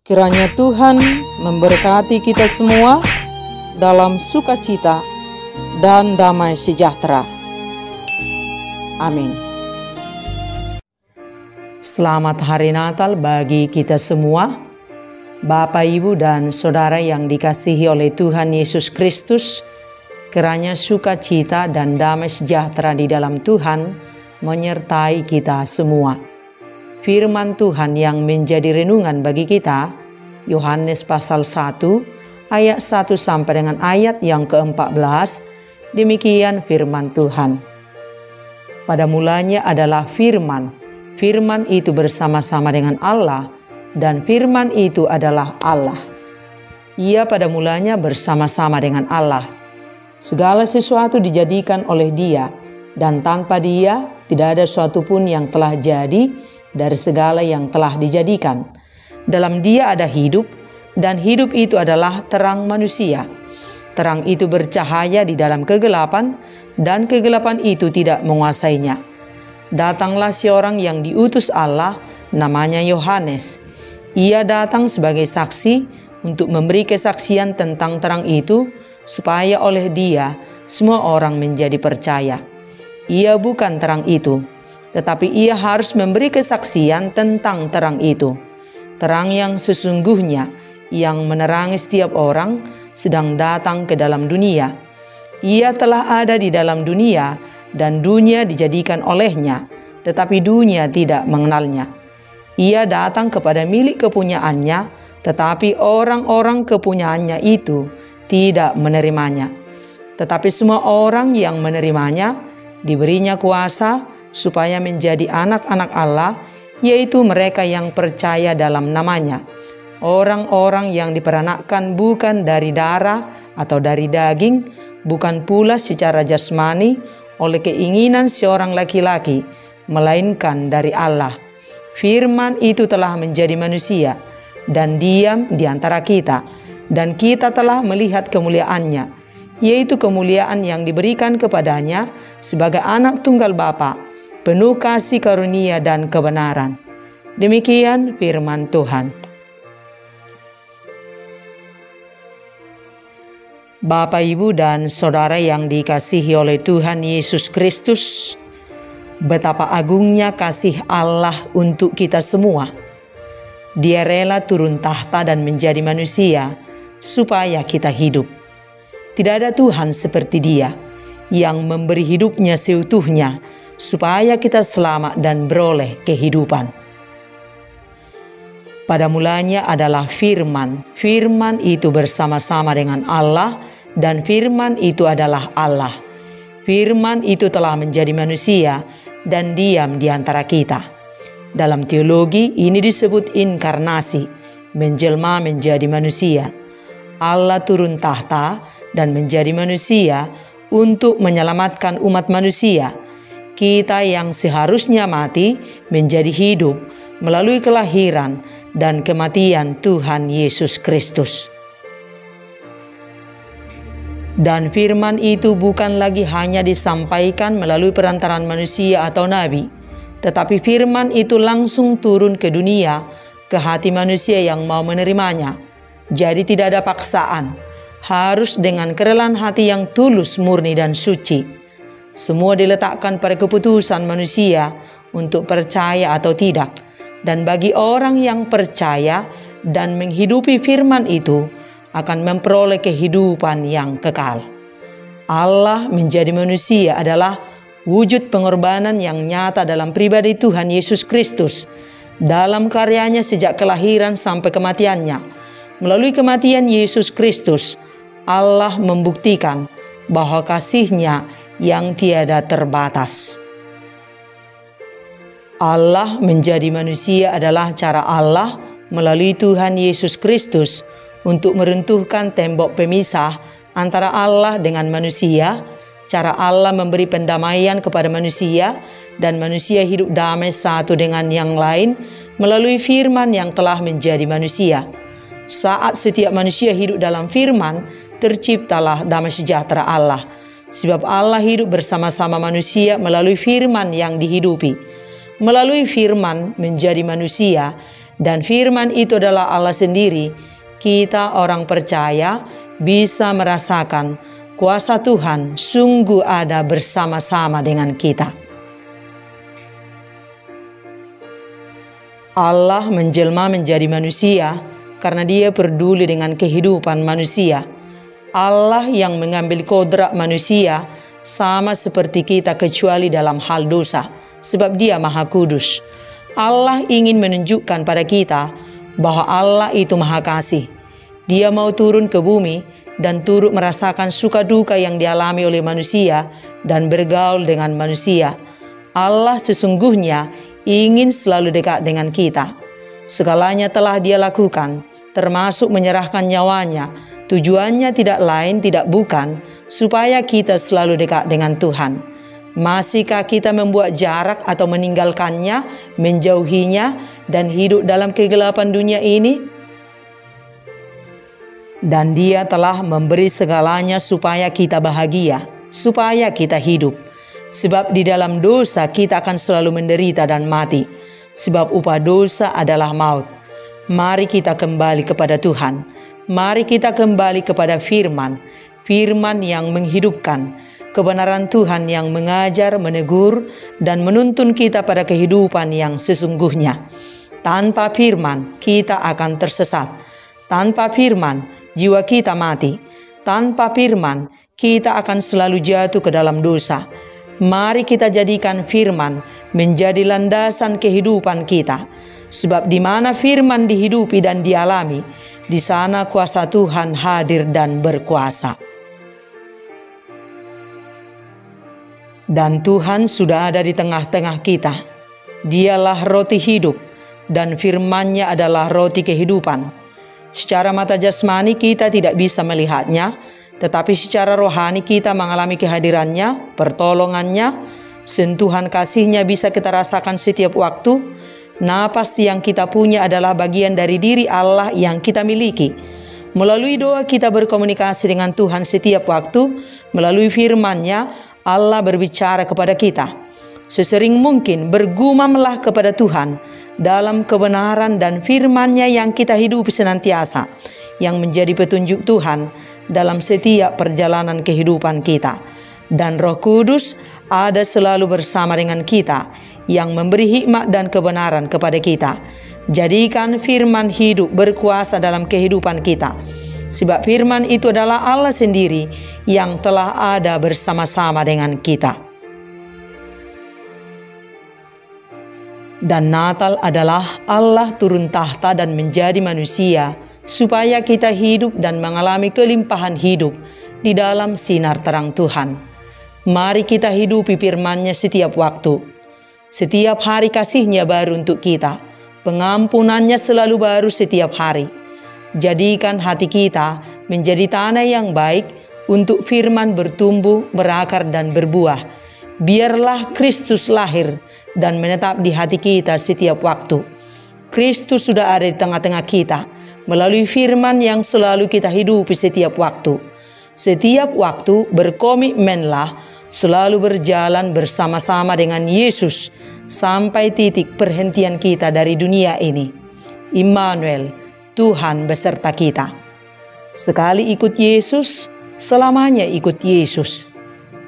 Kiranya Tuhan memberkati kita semua dalam sukacita dan damai sejahtera. Amin. Selamat Hari Natal bagi kita semua, Bapak, Ibu, dan Saudara yang dikasihi oleh Tuhan Yesus Kristus. Kiranya sukacita dan damai sejahtera di dalam Tuhan menyertai kita semua. Firman Tuhan yang menjadi renungan bagi kita, Yohanes pasal 1, ayat 1 sampai dengan ayat yang ke-14, demikian firman Tuhan. Pada mulanya adalah firman, firman itu bersama-sama dengan Allah, dan firman itu adalah Allah. Ia pada mulanya bersama-sama dengan Allah. Segala sesuatu dijadikan oleh Dia, dan tanpa Dia tidak ada sesuatu pun yang telah jadi dari segala yang telah dijadikan. Dalam Dia ada hidup, dan hidup itu adalah terang manusia. Terang itu bercahaya di dalam kegelapan, dan kegelapan itu tidak menguasainya. Datanglah seorang yang diutus Allah, namanya Yohanes. Ia datang sebagai saksi untuk memberi kesaksian tentang terang itu, supaya oleh Dia semua orang menjadi percaya. Ia bukan terang itu, tetapi ia harus memberi kesaksian tentang terang itu. Terang yang sesungguhnya yang menerangi setiap orang sedang datang ke dalam dunia. Ia telah ada di dalam dunia dan dunia dijadikan olehnya, tetapi dunia tidak mengenalnya. Ia datang kepada milik kepunyaannya, tetapi orang-orang kepunyaannya itu tidak menerimanya. Tetapi semua orang yang menerimanya diberinya kuasa supaya menjadi anak-anak Allah, yaitu mereka yang percaya dalam namanya. Orang-orang yang diperanakkan bukan dari darah atau dari daging, bukan pula secara jasmani oleh keinginan seorang laki-laki, melainkan dari Allah. Firman itu telah menjadi manusia dan diam di antara kita, dan kita telah melihat kemuliaannya, yaitu kemuliaan yang diberikan kepadanya sebagai anak tunggal Bapa, penuh kasih karunia dan kebenaran. Demikian firman Tuhan. Bapak, Ibu, dan Saudara yang dikasihi oleh Tuhan Yesus Kristus, betapa agungnya kasih Allah untuk kita semua. Dia rela turun tahta dan menjadi manusia supaya kita hidup. Tidak ada Tuhan seperti Dia yang memberi hidupnya seutuhnya supaya kita selamat dan beroleh kehidupan. Pada mulanya adalah firman. Firman itu bersama-sama dengan Allah, dan firman itu adalah Allah. Firman itu telah menjadi manusia dan diam di antara kita. Dalam teologi ini disebut inkarnasi, menjelma menjadi manusia. Allah turun tahta dan menjadi manusia untuk menyelamatkan umat manusia. Kita yang seharusnya mati menjadi hidup melalui kelahiran dan kematian Tuhan Yesus Kristus. Dan firman itu bukan lagi hanya disampaikan melalui perantaran manusia atau nabi, tetapi firman itu langsung turun ke dunia, ke hati manusia yang mau menerimanya. Jadi tidak ada paksaan, harus dengan kerelaan hati yang tulus, murni, dan suci. Semua diletakkan pada keputusan manusia untuk percaya atau tidak. Dan bagi orang yang percaya dan menghidupi firman itu akan memperoleh kehidupan yang kekal. Allah menjadi manusia adalah wujud pengorbanan yang nyata dalam pribadi Tuhan Yesus Kristus. Dalam karyanya sejak kelahiran sampai kematiannya. Melalui kematian Yesus Kristus, Allah membuktikan bahwa kasih-Nya yang tiada terbatas. Allah menjadi manusia adalah cara Allah melalui Tuhan Yesus Kristus untuk meruntuhkan tembok pemisah antara Allah dengan manusia. Cara Allah memberi pendamaian kepada manusia dan manusia hidup damai satu dengan yang lain melalui firman yang telah menjadi manusia. Saat setiap manusia hidup dalam firman, terciptalah damai sejahtera Allah. Sebab Allah hidup bersama-sama manusia melalui firman yang dihidupi. Melalui firman menjadi manusia dan firman itu adalah Allah sendiri, kita orang percaya bisa merasakan kuasa Tuhan sungguh ada bersama-sama dengan kita. Allah menjelma menjadi manusia karena Dia peduli dengan kehidupan manusia. Allah yang mengambil kodrat manusia sama seperti kita kecuali dalam hal dosa, sebab Dia Maha Kudus. Allah ingin menunjukkan pada kita bahwa Allah itu Maha Kasih. Dia mau turun ke bumi dan turut merasakan suka duka yang dialami oleh manusia dan bergaul dengan manusia. Allah sesungguhnya ingin selalu dekat dengan kita. Segalanya telah Dia lakukan, termasuk menyerahkan nyawanya. Tujuannya tidak lain tidak bukan supaya kita selalu dekat dengan Tuhan. Masihkah kita membuat jarak atau meninggalkannya, menjauhinya, dan hidup dalam kegelapan dunia ini? Dan Dia telah memberi segalanya supaya kita bahagia, supaya kita hidup. Sebab di dalam dosa kita akan selalu menderita dan mati. Sebab upah dosa adalah maut. Mari kita kembali kepada Tuhan. Mari kita kembali kepada firman. Firman yang menghidupkan. Kebenaran Tuhan yang mengajar, menegur, dan menuntun kita pada kehidupan yang sesungguhnya. Tanpa firman, kita akan tersesat. Tanpa firman, jiwa kita mati. Tanpa firman, kita akan selalu jatuh ke dalam dosa. Mari kita jadikan firman menjadi landasan kehidupan kita. Sebab di mana firman dihidupi dan dialami, di sana kuasa Tuhan hadir dan berkuasa. Dan Tuhan sudah ada di tengah-tengah kita. Dialah roti hidup, dan firman-Nya adalah roti kehidupan. Secara mata jasmani kita tidak bisa melihatnya, tetapi secara rohani kita mengalami kehadirannya, pertolongannya, sentuhan kasih-Nya bisa kita rasakan setiap waktu. Napas yang kita punya adalah bagian dari diri Allah yang kita miliki. Melalui doa kita berkomunikasi dengan Tuhan setiap waktu, melalui firman-Nya, Allah berbicara kepada kita. Sesering mungkin bergumamlah kepada Tuhan dalam kebenaran dan firman-Nya yang kita hidupi senantiasa, yang menjadi petunjuk Tuhan dalam setiap perjalanan kehidupan kita. Dan Roh Kudus ada selalu bersama dengan kita, yang memberi hikmat dan kebenaran kepada kita. Jadikan firman hidup berkuasa dalam kehidupan kita. Sebab firman itu adalah Allah sendiri yang telah ada bersama-sama dengan kita. Dan Natal adalah Allah turun tahta dan menjadi manusia, supaya kita hidup dan mengalami kelimpahan hidup di dalam sinar terang Tuhan. Mari kita hidupi firman-Nya setiap waktu. Setiap hari kasih-Nya baru untuk kita. Pengampunan-Nya selalu baru setiap hari. Jadikan hati kita menjadi tanah yang baik untuk firman bertumbuh, berakar, dan berbuah. Biarlah Kristus lahir dan menetap di hati kita setiap waktu. Kristus sudah ada di tengah-tengah kita melalui firman yang selalu kita hidupi setiap waktu. Setiap waktu berkomitmenlah selalu berjalan bersama-sama dengan Yesus sampai titik perhentian kita dari dunia ini. Immanuel, Tuhan beserta kita. Sekali ikut Yesus, selamanya ikut Yesus.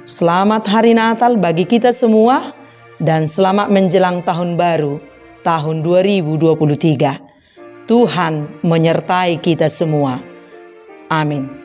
Selamat Hari Natal bagi kita semua dan selamat menjelang tahun baru, tahun 2023. Tuhan menyertai kita semua. Amin.